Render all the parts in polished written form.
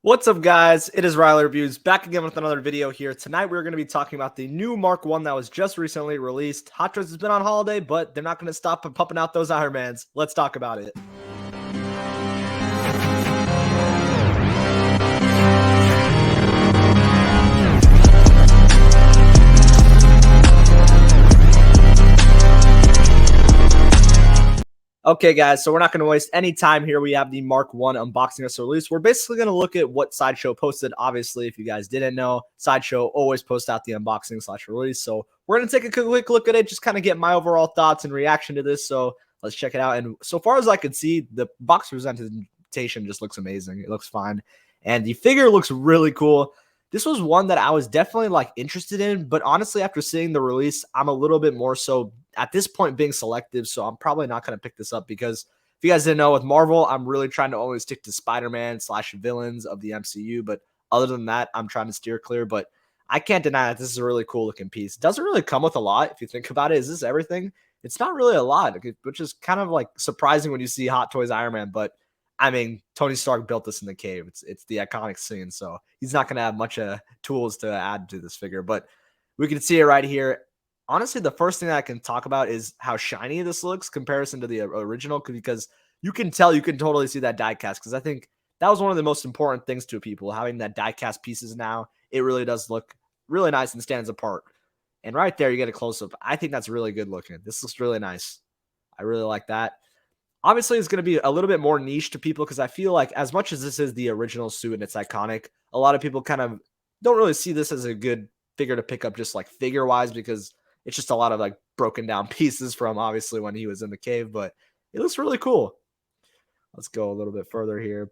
What's up, guys? It is Riley Reviews back again with another video here. Tonight, we're going to be talking about the new Mark 1 that was just recently released. Hot Toys has been on holiday, but they're not going to stop pumping out those Iron Mans. Let's talk about it. Okay, guys, so we're not going to waste any time here. We have the Mark 1 unboxing just released. We're basically going to look at what Sideshow posted. Obviously, if you guys didn't know, Sideshow always posts out the unboxing/release. So we're going to take a quick look at it, just kind of get my overall thoughts and reaction to this. So let's check it out. And so far as I could see, the box presentation just looks amazing. It looks fine. And the figure looks really cool. This was one that I was definitely interested in, but honestly, after seeing the release, I'm a little bit more so at this point being selective. So I'm probably not going to pick this up because if you guys didn't know, with Marvel, I'm really trying to only stick to Spider-Man/villains of the MCU. But other than that, I'm trying to steer clear. But I can't deny that this is a really cool looking piece. It doesn't really come with a lot. If you think about it, is this everything? It's not really a lot, which is kind of surprising when you see Hot Toys Iron Man. But I mean, Tony Stark built this in the cave. It's the iconic scene, so he's not going to have much tools to add to this figure. But we can see it right here. Honestly, the first thing that I can talk about is how shiny this looks comparison to the original, because you can tell, you can totally see that die cast, because I think that was one of the most important things to people, having that die cast pieces now. It really does look really nice and stands apart. And right there, you get a close-up. I think that's really good looking. This looks really nice. I really like that. Obviously, it's going to be a little bit more niche to people because I feel like as much as this is the original suit and it's iconic, a lot of people kind of don't really see this as a good figure to pick up just figure-wise, because it's just a lot of broken down pieces from obviously when he was in the cave, but it looks really cool. Let's go a little bit further here.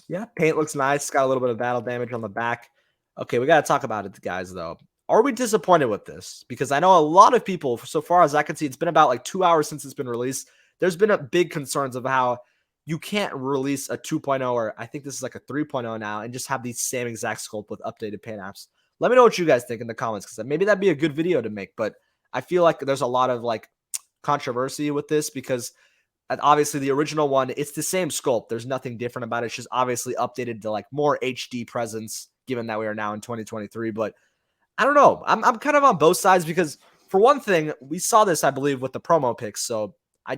Yeah, paint looks nice. It's got a little bit of battle damage on the back. Okay, we got to talk about it, guys, though. Are we disappointed with this? Because I know a lot of people, so far as I can see, it's been about 2 hours since it's been released. There's been a big concerns of how you can't release a 2.0, or I think this is a 3.0 now, and just have the same exact sculpt with updated paint apps. Let me know what you guys think in the comments, because maybe that'd be a good video to make. But I feel like there's a lot of controversy with this, because obviously the original one, it's the same sculpt. There's nothing different about it. It's just obviously updated to more HD presence, given that we are now in 2023. But I don't know. I'm kind of on both sides, because for one thing, we saw this, I believe, with the promo pics. So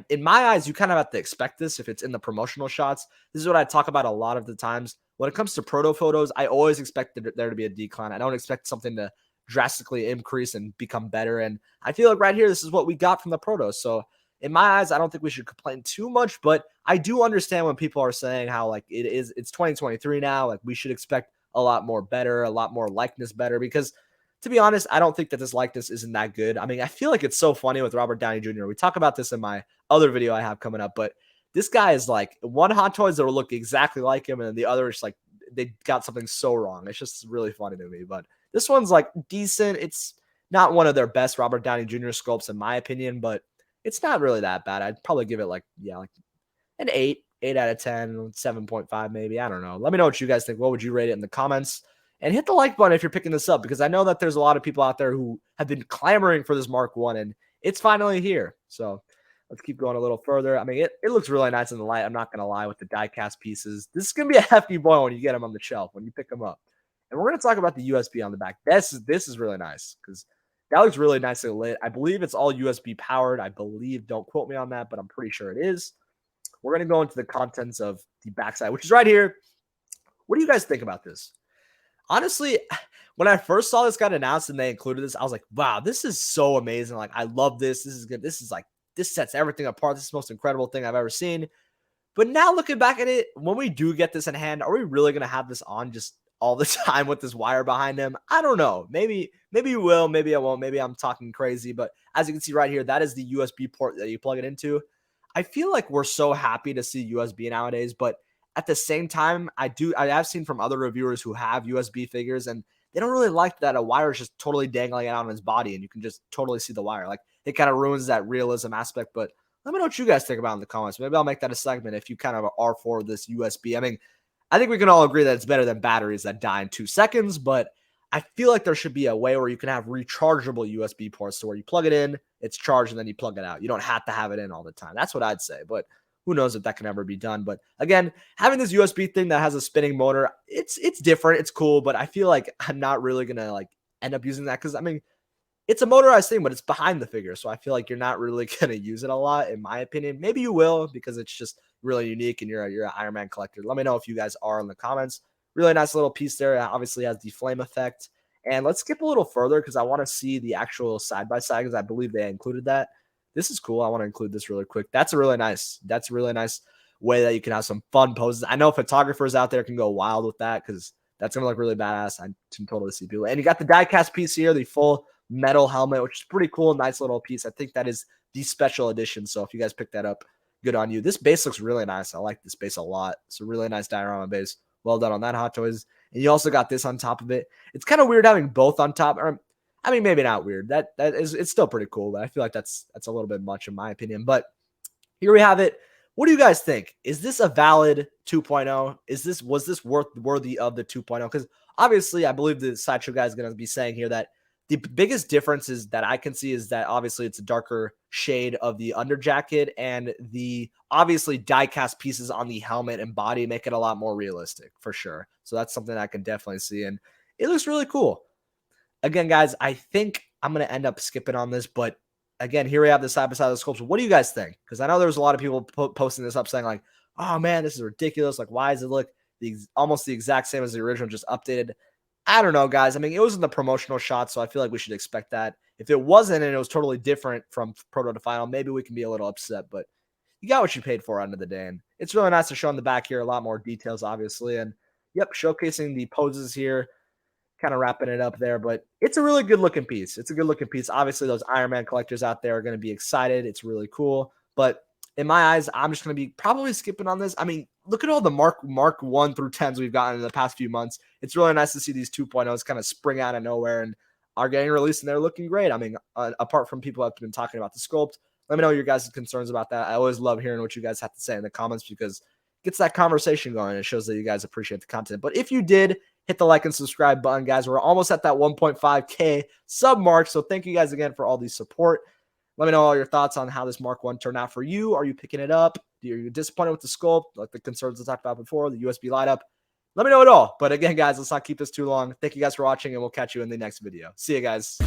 in my eyes, you kind of have to expect this if it's in the promotional shots. This is what I talk about a lot of the times. When it comes to proto photos, I always expect there to be a decline. I don't expect something to drastically increase and become better. And I feel like right here, this is what we got from the proto. So in my eyes, I don't think we should complain too much, but I do understand when people are saying how it's 2023 now. We should expect a lot more better, a lot more likeness better, because to be honest, I don't think that this likeness isn't that good. I mean, I feel like it's so funny with Robert Downey Jr. We talk about this in my other video I have coming up, but this guy is one Hot Toys that will look exactly like him, and then the other is they got something so wrong. It's just really funny to me. But this one's decent. It's not one of their best Robert Downey Jr. sculpts in my opinion, but it's not really that bad. I'd probably give it an 8 out of 10, 7.5 maybe. I don't know. Let me know what you guys think. What would you rate it in the comments? And hit the like button if you're picking this up, because I know that there's a lot of people out there who have been clamoring for this Mark 1, and it's finally here. So let's keep going a little further. I mean, it looks really nice in the light. I'm not going to lie, with the die-cast pieces. This is going to be a hefty boy when you get them on the shelf, when you pick them up. And we're going to talk about the USB on the back. This is really nice, because that looks really nicely lit. I believe it's all USB powered. I believe. Don't quote me on that, but I'm pretty sure it is. We're going to go into the contents of the backside, which is right here. What do you guys think about this? Honestly, when I first saw this got announced and they included this, I was like, wow, this is so amazing. I love this. This is good. This is this sets everything apart. This is the most incredible thing I've ever seen. But now looking back at it, when we do get this in hand, are we really going to have this on just all the time with this wire behind him? I don't know. Maybe you will. Maybe I won't. Maybe I'm talking crazy. But as you can see right here, that is the USB port that you plug it into. I feel like we're so happy to see USB nowadays, but at the same time, I have seen from other reviewers who have USB figures, and they don't really like that a wire is just totally dangling out on his body, and you can just totally see the wire. It kind of ruins that realism aspect. But let me know what you guys think about in the comments. Maybe I'll make that a segment if you kind of are for this USB. I mean, I think we can all agree that it's better than batteries that die in 2 seconds, but I feel like there should be a way where you can have rechargeable USB ports to where you plug it in, it's charged, and then you plug it out. You don't have to have it in all the time. That's what I'd say. But who knows if that can ever be done. But again, having this USB thing that has a spinning motor, it's different, it's cool, but I feel like I'm not really gonna like end up using that because I mean, it's a motorized thing, but it's behind the figure. So I feel like you're not really going to use it a lot, in my opinion. Maybe you will because it's just really unique and you're an Iron Man collector. Let me know if you guys are in the comments. Really nice little piece there. It obviously has the flame effect. And let's skip a little further because I want to see the actual side-by-side because I believe they included that. This is cool. I want to include this really quick. That's a really nice way that you can have some fun poses. I know photographers out there can go wild with that because that's going to look really badass. I can totally see people. And you got the die-cast piece here, the full metal helmet, which is pretty cool. Nice little piece. I think that is the special edition. So if you guys pick that up, good on you. This base looks really nice. I like this base a lot. It's a really nice diorama base. Well done on that, Hot Toys. And you also got this on top of it. It's kind of weird having both on top. Or, I mean, maybe not weird. It's still pretty cool, but I feel like that's a little bit much in my opinion. But here we have it. What do you guys think? Is this a valid 2.0? Was this worthy of the 2.0? Because obviously, I believe the Sideshow guy is going to be saying here that the biggest differences that I can see is that obviously it's a darker shade of the under jacket and the obviously die-cast pieces on the helmet and body make it a lot more realistic for sure. So that's something I can definitely see. And it looks really cool. Again, guys, I think I'm going to end up skipping on this, but again, here we have the side-by-side of the sculpture. What do you guys think? Because I know there's a lot of people posting this up saying like, oh man, this is ridiculous. Like, why does it look almost the exact same as the original, just updated? I don't know, guys. I mean, it was in the promotional shot, so I feel like we should expect that. If it wasn't and it was totally different from proto to final, maybe we can be a little upset, but you got what you paid for end of the day. And it's really nice to show in the back here a lot more details, obviously. And yep, showcasing the poses here, kind of wrapping it up there. But it's a really good looking piece. It's a good looking piece. Obviously, those Iron Man collectors out there are going to be excited. It's really cool. But in my eyes, I'm just going to be probably skipping on this. I mean, look at all the Mark 1 through 10s we've gotten in the past few months. It's really nice to see these 2.0s kind of spring out of nowhere and are getting released, and they're looking great. I mean, apart from people who have been talking about the sculpt, let me know your guys' concerns about that. I always love hearing what you guys have to say in the comments because it gets that conversation going. It shows that you guys appreciate the content. But if you did, hit the like and subscribe button, guys. We're almost at that 1.5K sub mark, so thank you guys again for all the support. Let me know all your thoughts on how this Mark 1 turned out for you. Are you picking it up? Are you disappointed with the sculpt, like the concerns I talked about before, the USB light up? Let me know it all. But again, guys, let's not keep this too long. Thank you guys for watching, and we'll catch you in the next video. See you guys.